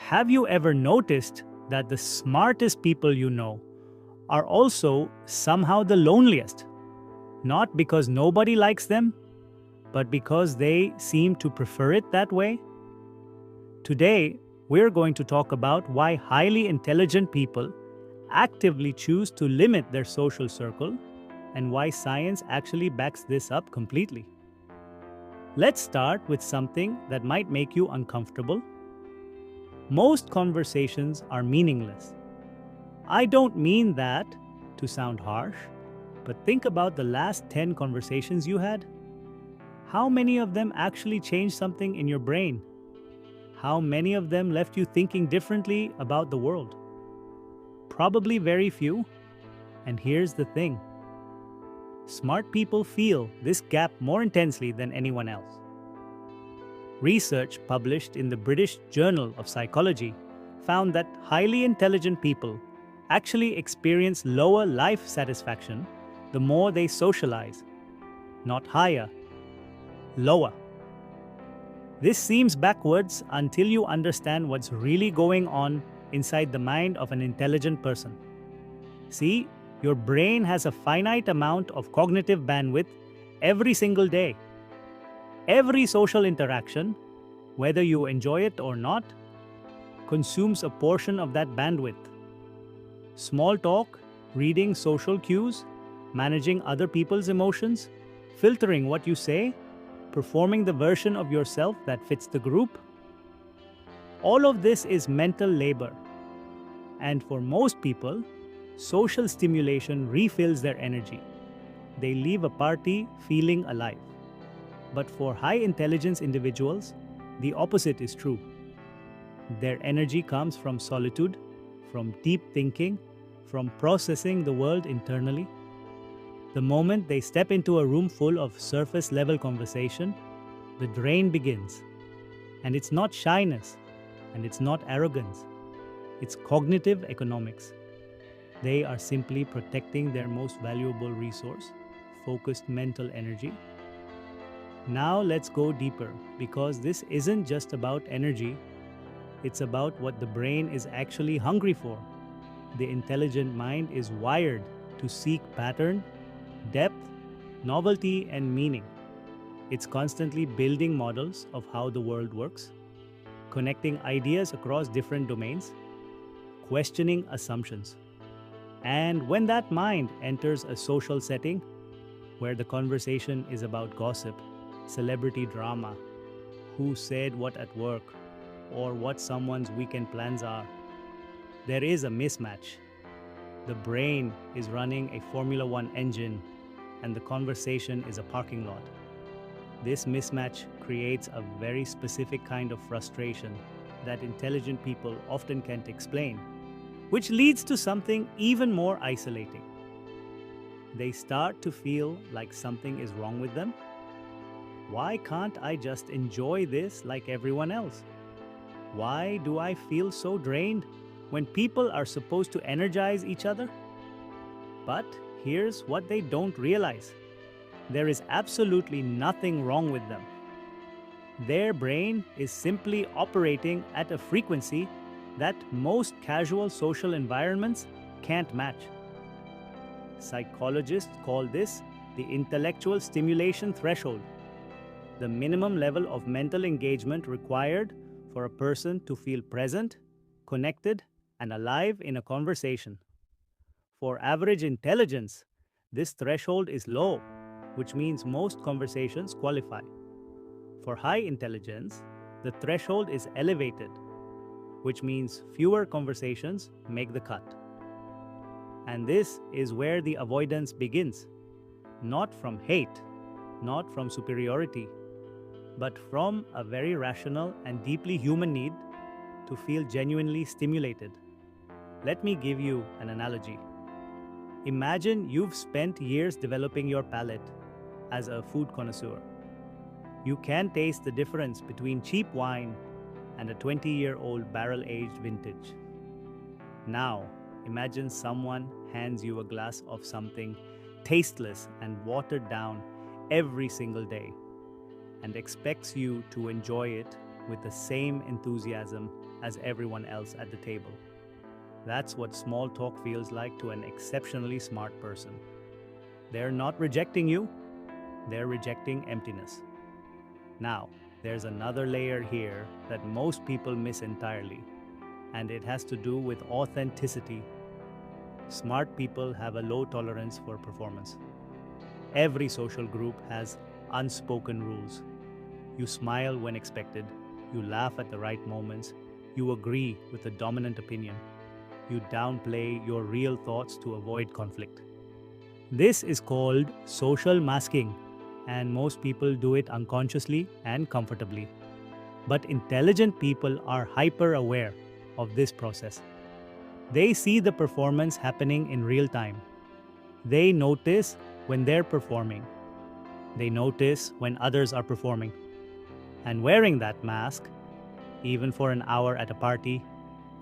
Have you ever noticed that the smartest people you know are also somehow the loneliest? Not because nobody likes them, but because they seem to prefer it that way? Today, we're going to talk about why highly intelligent people actively choose to limit their social circle and why science actually backs this up completely. Let's start with something that might make you uncomfortable. Most conversations are meaningless. I don't mean that to sound harsh, but think about the last 10 conversations you had. How many of them actually changed something in your brain? How many of them left you thinking differently about the world? Probably very few. And here's the thing: smart people feel this gap more intensely than anyone else. Research published in the British Journal of Psychology found that highly intelligent people actually experience lower life satisfaction the more they socialize. Not higher, lower. This seems backwards until you understand what's really going on inside the mind of an intelligent person. See, your brain has a finite amount of cognitive bandwidth every single day. Every social interaction, whether you enjoy it or not, consumes a portion of that bandwidth. Small talk, reading social cues, managing other people's emotions, filtering what you say, performing the version of yourself that fits the group. All of this is mental labor. And for most people, social stimulation refills their energy. They leave a party feeling alive. But for high intelligence individuals, the opposite is true. Their energy comes from solitude, from deep thinking, from processing the world internally. The moment they step into a room full of surface level conversation, the drain begins. And it's not shyness, and it's not arrogance. It's cognitive economics. They are simply protecting their most valuable resource, focused mental energy. Now let's go deeper, because this isn't just about energy, it's about what the brain is actually hungry for. The intelligent mind is wired to seek pattern, depth, novelty, and meaning. It's constantly building models of how the world works, connecting ideas across different domains, questioning assumptions. And when that mind enters a social setting where the conversation is about gossip, celebrity drama, who said what at work, or what someone's weekend plans are, there is a mismatch. The brain is running a Formula One engine, and the conversation is a parking lot. This mismatch creates a very specific kind of frustration that intelligent people often can't explain, which leads to something even more isolating. They start to feel like something is wrong with them. Why can't I just enjoy this like everyone else? Why do I feel so drained when people are supposed to energize each other? But here's what they don't realize: there is absolutely nothing wrong with them. Their brain is simply operating at a frequency that most casual social environments can't match. Psychologists call this the intellectual stimulation threshold, the minimum level of mental engagement required for a person to feel present, connected, and alive in a conversation. For average intelligence, this threshold is low, which means most conversations qualify. For high intelligence, the threshold is elevated, which means fewer conversations make the cut. And this is where the avoidance begins, not from hate, not from superiority, but from a very rational and deeply human need to feel genuinely stimulated. Let me give you an analogy. Imagine you've spent years developing your palate as a food connoisseur. You can taste the difference between cheap wine and a 20-year-old barrel-aged vintage. Now, imagine someone hands you a glass of something tasteless and watered down every single day, and expects you to enjoy it with the same enthusiasm as everyone else at the table. That's what small talk feels like to an exceptionally smart person. They're not rejecting you, they're rejecting emptiness. Now, there's another layer here that most people miss entirely, and it has to do with authenticity. Smart people have a low tolerance for performance. Every social group has unspoken rules. You smile when expected, you laugh at the right moments, you agree with the dominant opinion, you downplay your real thoughts to avoid conflict. This is called social masking, and most people do it unconsciously and comfortably. But intelligent people are hyper aware of this process. They see the performance happening in real time. They notice when they're performing. They notice when others are performing. And wearing that mask, even for an hour at a party,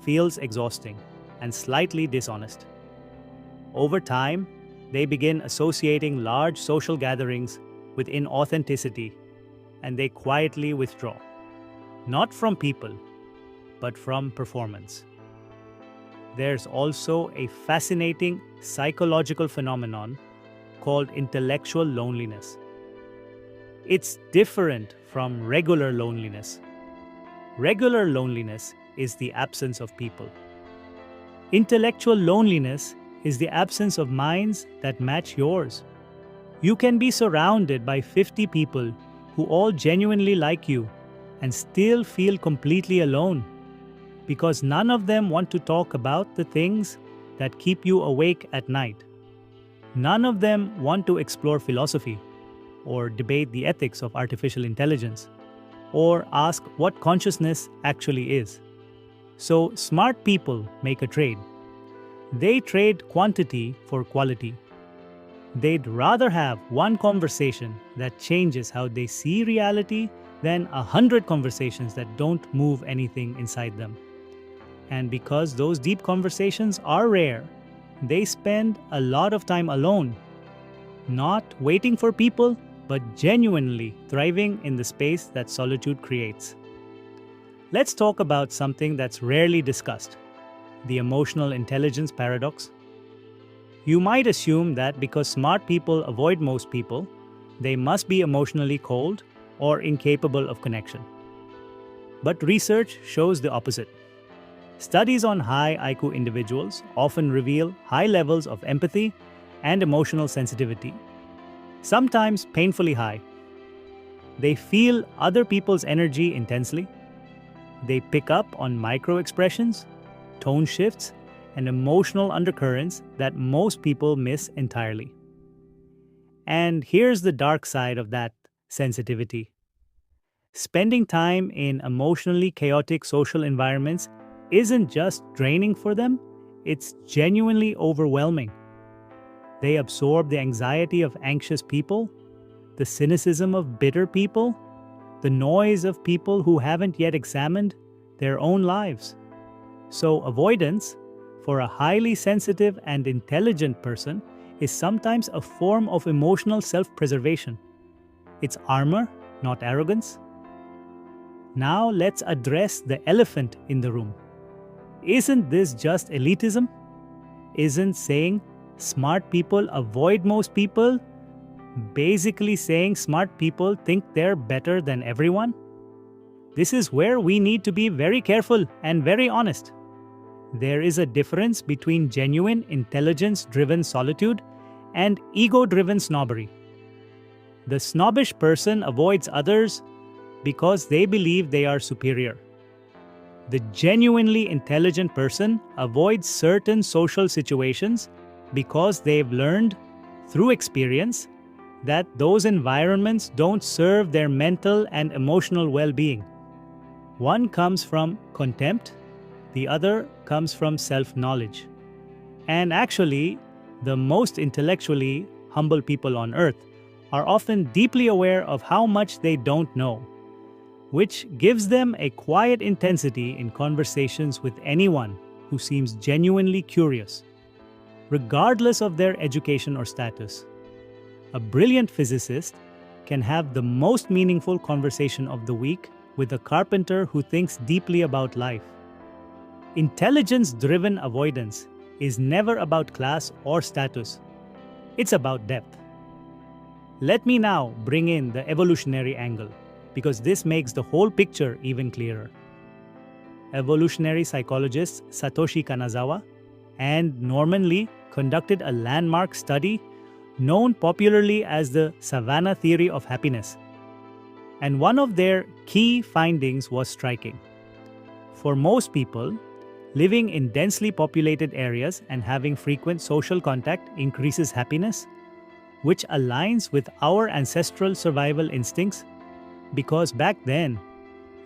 feels exhausting and slightly dishonest. Over time, they begin associating large social gatherings with inauthenticity, and they quietly withdraw. Not from people, but from performance. There's also a fascinating psychological phenomenon called intellectual loneliness. It's different from regular loneliness. Regular loneliness is the absence of people. Intellectual loneliness is the absence of minds that match yours. You can be surrounded by 50 people who all genuinely like you and still feel completely alone because none of them want to talk about the things that keep you awake at night. None of them want to explore philosophy or debate the ethics of artificial intelligence or ask what consciousness actually is. So, smart people make a trade. They trade quantity for quality. They'd rather have one conversation that changes how they see reality than 100 conversations that don't move anything inside them. And because those deep conversations are rare, they spend a lot of time alone, not waiting for people, but genuinely thriving in the space that solitude creates. Let's talk about something that's rarely discussed: the emotional intelligence paradox. You might assume that because smart people avoid most people, they must be emotionally cold or incapable of connection. But research shows the opposite. Studies on high IQ individuals often reveal high levels of empathy and emotional sensitivity, sometimes painfully high. They feel other people's energy intensely. They pick up on micro expressions, tone shifts, and emotional undercurrents that most people miss entirely. And here's the dark side of that sensitivity. Spending time in emotionally chaotic social environments isn't just draining for them, it's genuinely overwhelming. They absorb the anxiety of anxious people, the cynicism of bitter people, the noise of people who haven't yet examined their own lives. So, avoidance, for a highly sensitive and intelligent person, is sometimes a form of emotional self-preservation. It's armor, not arrogance. Now let's address the elephant in the room. Isn't this just elitism? Isn't saying smart people avoid most people basically saying smart people think they're better than everyone? This is where we need to be very careful and very honest. There is a difference between genuine intelligence-driven solitude and ego-driven snobbery. The snobbish person avoids others because they believe they are superior. The genuinely intelligent person avoids certain social situations because they've learned through experience that those environments don't serve their mental and emotional well-being. One comes from contempt, the other comes from self-knowledge. And actually, the most intellectually humble people on earth are often deeply aware of how much they don't know, which gives them a quiet intensity in conversations with anyone who seems genuinely curious, regardless of their education or status. A brilliant physicist can have the most meaningful conversation of the week with a carpenter who thinks deeply about life. Intelligence driven avoidance is never about class or status, it's about depth. Let me now bring in the evolutionary angle, because this makes the whole picture even clearer. Evolutionary psychologists Satoshi Kanazawa and Norman Lee conducted a landmark study known popularly as the Savanna Theory of Happiness. And one of their key findings was striking. For most people, living in densely populated areas and having frequent social contact increases happiness, which aligns with our ancestral survival instincts, because back then,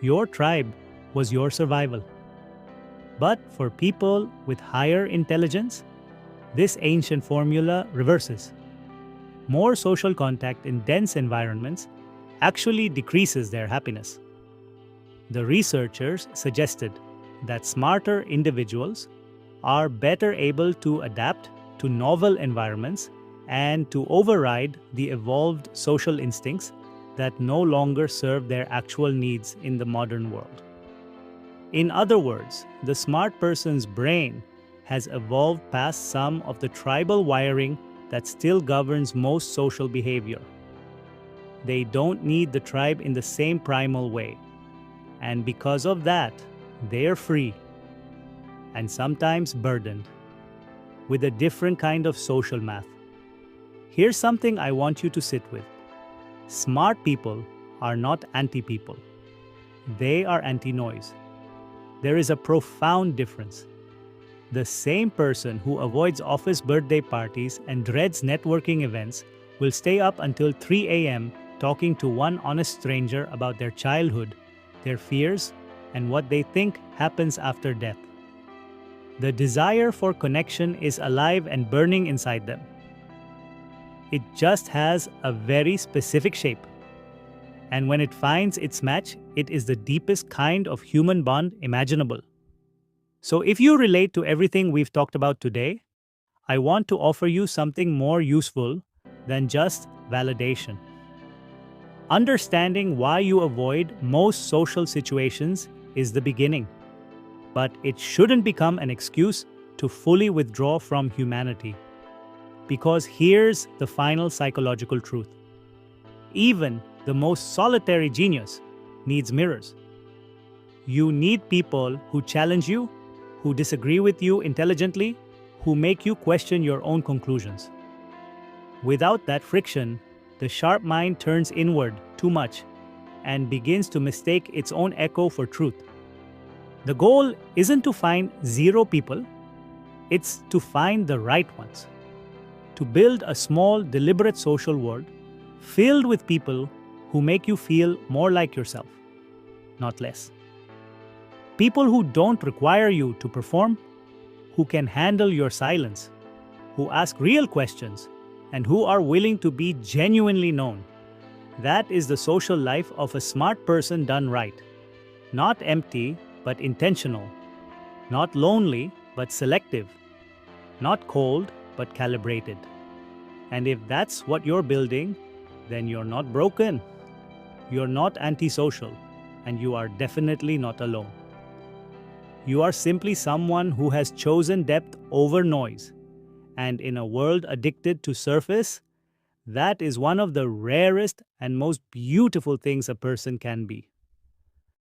your tribe was your survival. But for people with higher intelligence, this ancient formula reverses. More social contact in dense environments actually decreases their happiness. The researchers suggested that smarter individuals are better able to adapt to novel environments and to override the evolved social instincts that no longer serve their actual needs in the modern world. In other words, the smart person's brain has evolved past some of the tribal wiring that still governs most social behavior. They don't need the tribe in the same primal way. And because of that, they are free and sometimes burdened with a different kind of social math. Here's something I want you to sit with. Smart people are not anti-people. They are anti-noise. There is a profound difference. The same person who avoids office birthday parties and dreads networking events will stay up until 3 a.m. talking to one honest stranger about their childhood, their fears, and what they think happens after death. The desire for connection is alive and burning inside them. It just has a very specific shape. And when it finds its match, it is the deepest kind of human bond imaginable. So if you relate to everything we've talked about today, I want to offer you something more useful than just validation. Understanding why you avoid most social situations is the beginning, but it shouldn't become an excuse to fully withdraw from humanity. Because here's the final psychological truth. Even the most solitary genius needs mirrors. You need people who challenge you, who disagree with you intelligently, who make you question your own conclusions. Without that friction, the sharp mind turns inward too much and begins to mistake its own echo for truth. The goal isn't to find zero people, it's to find the right ones. To build a small, deliberate social world filled with people who make you feel more like yourself, not less. People who don't require you to perform, who can handle your silence, who ask real questions, and who are willing to be genuinely known. That is the social life of a smart person done right. Not empty, but intentional. Not lonely, but selective. Not cold, but calibrated. And if that's what you're building, then you're not broken. You're not antisocial, and you are definitely not alone. You are simply someone who has chosen depth over noise. And in a world addicted to surface, that is one of the rarest and most beautiful things a person can be.